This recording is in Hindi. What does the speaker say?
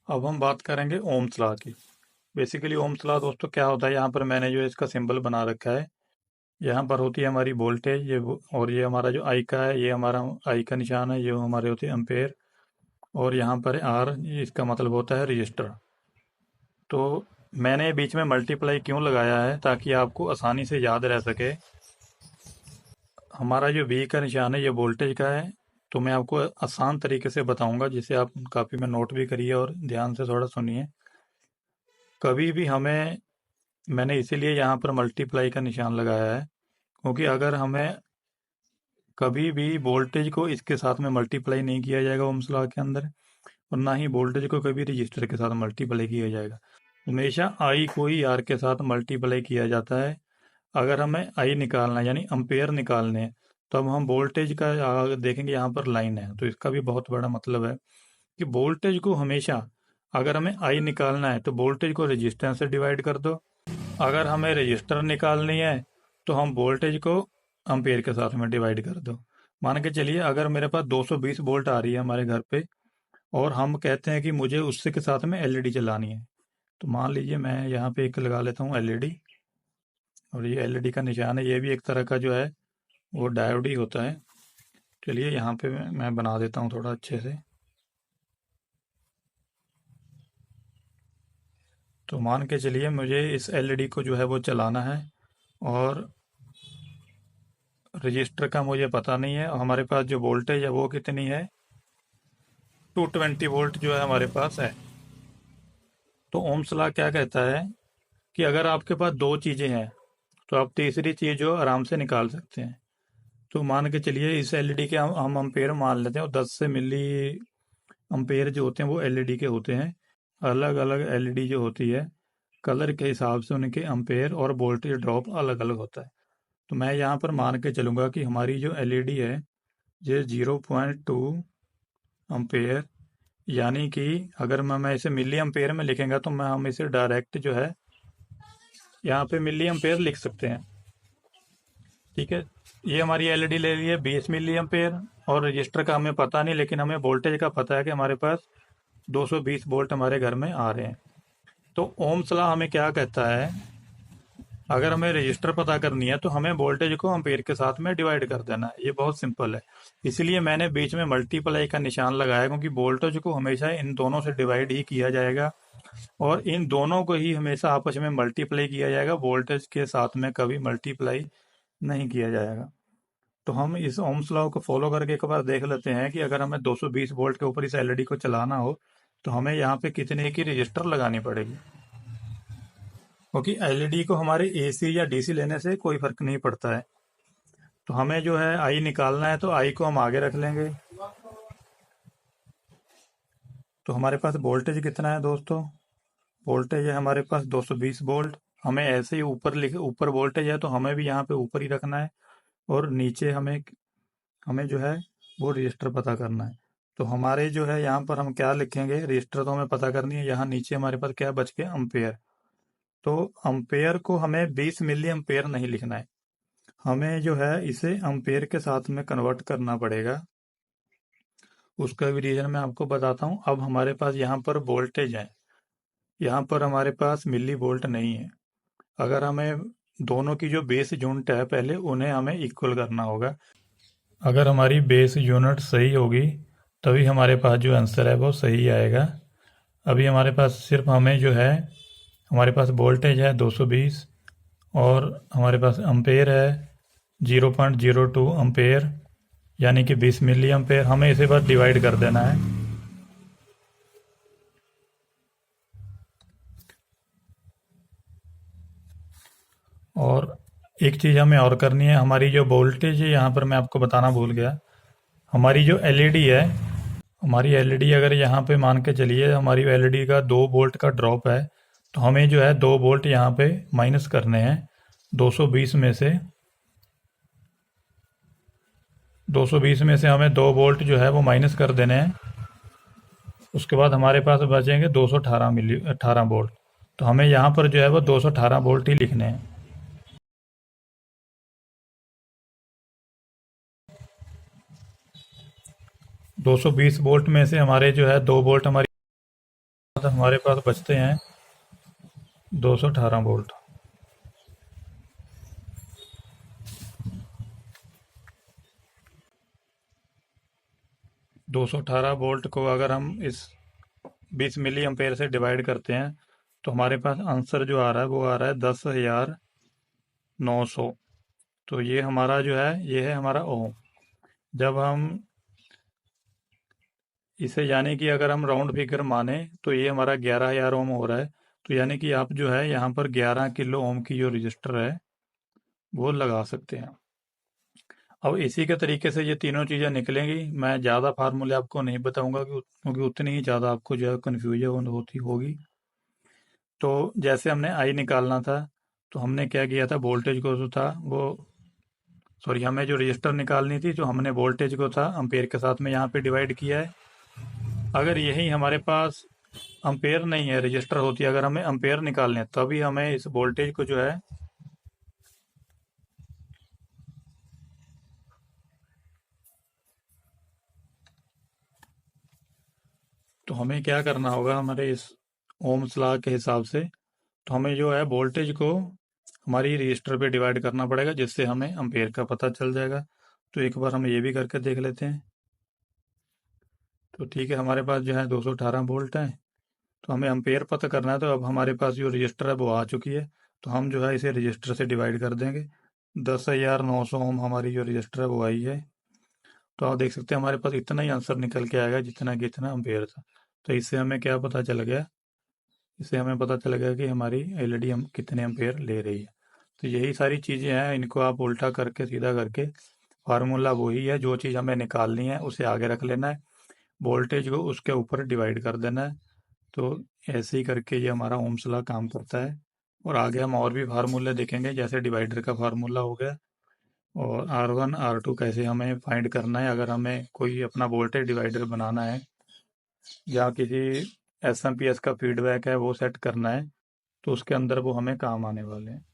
अब हम बात करेंगे ओम्स लॉ की। बेसिकली ओम्स लॉ दोस्तों क्या होता है, यहाँ पर मैंने जो इसका सिंबल बना रखा है। यहाँ पर होती है हमारी वोल्टेज, और ये हमारा जो आई का है, ये हमारा आई का निशान है, ये हमारे होते हैं एम्पेयर। और यहाँ पर आर, इसका मतलब होता है रजिस्टर। तो मैंने बीच में मल्टीप्लाई क्यों लगाया है, ताकि आपको आसानी से याद रह सके। हमारा जो वी का निशान है ये वोल्टेज का है। तो मैं आपको आसान तरीके से बताऊंगा, जिसे आप कापी में नोट भी करिए और ध्यान से थोड़ा सुनिए। कभी भी हमें, मैंने इसीलिए यहाँ पर मल्टीप्लाई का निशान लगाया है, क्योंकि अगर हमें कभी भी वोल्टेज को इसके साथ में मल्टीप्लाई नहीं किया जाएगा ओम्स लॉ के अंदर, और ना ही वोल्टेज को कभी रजिस्टर के साथ मल्टीप्लाई किया जाएगा। हमेशा आई को ही आर के साथ मल्टीप्लाई किया जाता है। अगर हमें आई निकालना है, यानी अम्पेयर निकालने हैं, तो अब हम वोल्टेज का देखेंगे। यहाँ पर लाइन है, तो इसका भी बहुत बड़ा मतलब है कि वोल्टेज को हमेशा, अगर हमें आई निकालना है तो वोल्टेज को रेजिस्टेंस से डिवाइड कर दो। अगर हमें रजिस्टर निकालनी है तो हम वोल्टेज को अम्पेयर के साथ में डिवाइड कर दो। मान के चलिए अगर मेरे पास 220 वोल्ट आ रही है हमारे घर पे, और हम कहते हैं कि मुझे उससे के साथ में एलईडी चलानी है। तो मान लीजिए मैं यहाँ पे एक लगा लेता हूँ एलईडी, और ये एलईडी का निशान है, ये भी एक तरह का जो है वो डायोड ही होता है। चलिए यहाँ पे मैं बना देता हूँ थोड़ा अच्छे से। तो मान के चलिए मुझे इस एलईडी को जो है वो चलाना है, और रजिस्टर का मुझे पता नहीं है। और हमारे पास जो वोल्टेज है वो कितनी है, 220 वोल्ट जो है हमारे पास है। तो ओम्स लॉ क्या कहता है कि अगर आपके पास दो चीज़ें हैं, तो आप तीसरी चीज़ जो आराम से निकाल सकते हैं। तो मान के चलिए इस एलईडी के हम अम्पेयर मान लेते हैं, और 10 से मिली अम्पेयर जो होते हैं वो एलईडी के होते हैं। अलग अलग एलईडी जो होती है, कलर के हिसाब से उनके अम्पेयर और वोल्टेज ड्रॉप अलग अलग होता है। तो मैं यहाँ पर मान के चलूँगा कि हमारी जो एलईडी है ये 0.2 अम्पेयर, यानी कि अगर मैं इसे मिली एम्पेयर में लिखेंगे तो हम इसे डायरेक्ट जो है यहाँ पे मिली एम्पेयर लिख सकते हैं। ठीक है, ये हमारी एलईडी ले रही है 20 मिली एम्पेयर, और रजिस्टर का हमें पता नहीं, लेकिन हमें वोल्टेज का पता है कि हमारे पास 220 वोल्ट हमारे घर में आ रहे हैं। तो ओम्स लॉ हमें क्या कहता है, अगर हमें रजिस्टर पता करनी है तो हमें वोल्टेज को एम्पेयर के साथ में डिवाइड कर देना है। ये बहुत सिंपल है। इसलिए मैंने बीच में मल्टीप्लाई का निशान लगाया, क्योंकि वोल्टेज को हमेशा इन दोनों से डिवाइड ही किया जाएगा, और इन दोनों को ही हमेशा आपस में मल्टीप्लाई किया जाएगा। वोल्टेज के साथ में कभी मल्टीप्लाई नहीं किया जाएगा। तो हम इस ओम्स लॉ को फॉलो करके एक बार देख लेते हैं कि अगर हमें 220 वोल्ट के ऊपर इस एलईडी को चलाना हो तो हमें यहाँ पे कितने की रजिस्टर लगानी पड़ेगी। क्योंकि एलईडी को हमारे एसी या डीसी लेने से कोई फर्क नहीं पड़ता है। तो हमें जो है आई निकालना है, तो आई को हम आगे रख लेंगे। तो हमारे पास वोल्टेज कितना है दोस्तों, वोल्टेज है हमारे पास 220 वोल्ट। हमें ऐसे ही ऊपर लिखे, ऊपर वोल्टेज है तो हमें भी यहाँ पे ऊपर ही रखना है, और नीचे हमें हमें जो है वो रजिस्टर पता करना है। तो हमारे जो है यहाँ पर हम क्या लिखेंगे, रजिस्टर तो हमें पता करनी है। यहाँ नीचे हमारे पास क्या बच के, अम्पेयर। तो अम्पेयर को हमें 20 मिली अम्पेयर नहीं लिखना है, हमें जो है इसे अम्पेयर के साथ में कन्वर्ट करना पड़ेगा। उसका भी रीजन मैं आपको बताता हूँ। अब हमारे पास यहाँ पर वोल्टेज है, यहाँ पर हमारे पास मिली वोल्ट नहीं है। अगर हमें दोनों की जो बेस यूनिट है पहले उन्हें हमें इक्वल करना होगा। अगर हमारी बेस यूनिट सही होगी तभी हमारे पास जो आंसर है वो सही आएगा। अभी हमारे पास सिर्फ हमें जो है, हमारे पास वोल्टेज है 220, और हमारे पास अम्पेयर है 0.02 अम्पेयर, यानी कि 20 मिली अम्पेयर। हमें इसे बस डिवाइड कर देना है। और एक चीज़ हमें और करनी है, हमारी जो वोल्टेज है यहाँ पर मैं आपको बताना भूल गया। हमारी जो एलईडी है, हमारी एलईडी अगर यहाँ पे मान के चलिए हमारी एलईडी का 2 वोल्ट का ड्रॉप है, तो हमें जो है 2 वोल्ट यहाँ पे माइनस करने हैं 220 में से। 220 में से हमें 2 वोल्ट जो है वो माइनस कर देने हैं। उसके बाद हमारे पास बचेंगे 218 वोल्ट। तो हमें यहाँ पर जो है वो 218 वोल्ट ही लिखने हैं। 220 वोल्ट में से हमारे जो है 2 वोल्ट हमारी हमारे पास बचते हैं 218 वोल्ट। 218 वोल्ट को अगर हम इस 20 मिली एम्पेयर से डिवाइड करते हैं तो हमारे पास आंसर जो आ रहा है वो आ रहा है 10,900। तो ये हमारा जो है ये है हमारा ओम। जब हम इसे यानी कि अगर हम राउंड फिगर माने तो ये हमारा 11,000 ओम हो रहा है। तो यानी कि आप जो है यहाँ पर 11 किलो ओम की जो रजिस्टर है वो लगा सकते हैं। अब इसी के तरीके से ये तीनों चीज़ें निकलेंगी। मैं ज़्यादा फार्मूले आपको नहीं बताऊंगा क्योंकि उतनी ही ज़्यादा आपको जो है कन्फ्यूजन होती होगी। तो जैसे हमने आई निकालना था तो हमने क्या किया था, वोल्टेज को जो था वो, सॉरी, हमें जो रजिस्टर निकालनी थी जो हमने वोल्टेज को था अम्पेयर के साथ में यहाँ पे डिवाइड किया है। अगर यही हमारे पास अम्पेयर नहीं है, रजिस्टर होती है, अगर हमें अम्पेयर निकालने हैं तभी हमें इस वोल्टेज को जो है, तो हमें क्या करना होगा हमारे इस ओम्स लॉ के हिसाब से, तो हमें जो है वोल्टेज को हमारी रजिस्टर पे डिवाइड करना पड़ेगा जिससे हमें अम्पेयर का पता चल जाएगा। तो एक बार हम ये भी करके देख लेते हैं। तो ठीक है, हमारे पास जो है 218 वोल्ट है। तो हमें अम्पेयर पता करना है, तो अब हमारे पास जो रजिस्टर है वो आ चुकी है। तो हम जो है इसे रजिस्टर से डिवाइड कर देंगे। 10,900 ओम हमारी जो रजिस्टर है वो आई है। तो आप देख सकते हैं हमारे पास इतना ही आंसर निकल के आएगा जितना कि इतना अम्पेयर था। तो इससे हमें क्या पता चल गया, इससे हमें पता चल गया कि हमारी एलईडी हम कितने एम्पेयर ले रही है। तो यही सारी चीज़ें हैं, इनको आप उल्टा करके सीधा करके, फार्मूला वही है, जो चीज़ हमें निकालनी है उसे आगे रख लेना है, वोल्टेज को उसके ऊपर डिवाइड कर देना है। तो ऐसे ही करके ये हमारा ओम्स लॉ काम करता है। और आगे हम और भी फार्मूले देखेंगे, जैसे डिवाइडर का फार्मूला हो गया, और R1 R2 कैसे हमें फाइंड करना है अगर हमें कोई अपना वोल्टेज डिवाइडर बनाना है, या किसी एसएमपीएस का फीडबैक है वो सेट करना है, तो उसके अंदर वो हमें काम आने वाले हैं।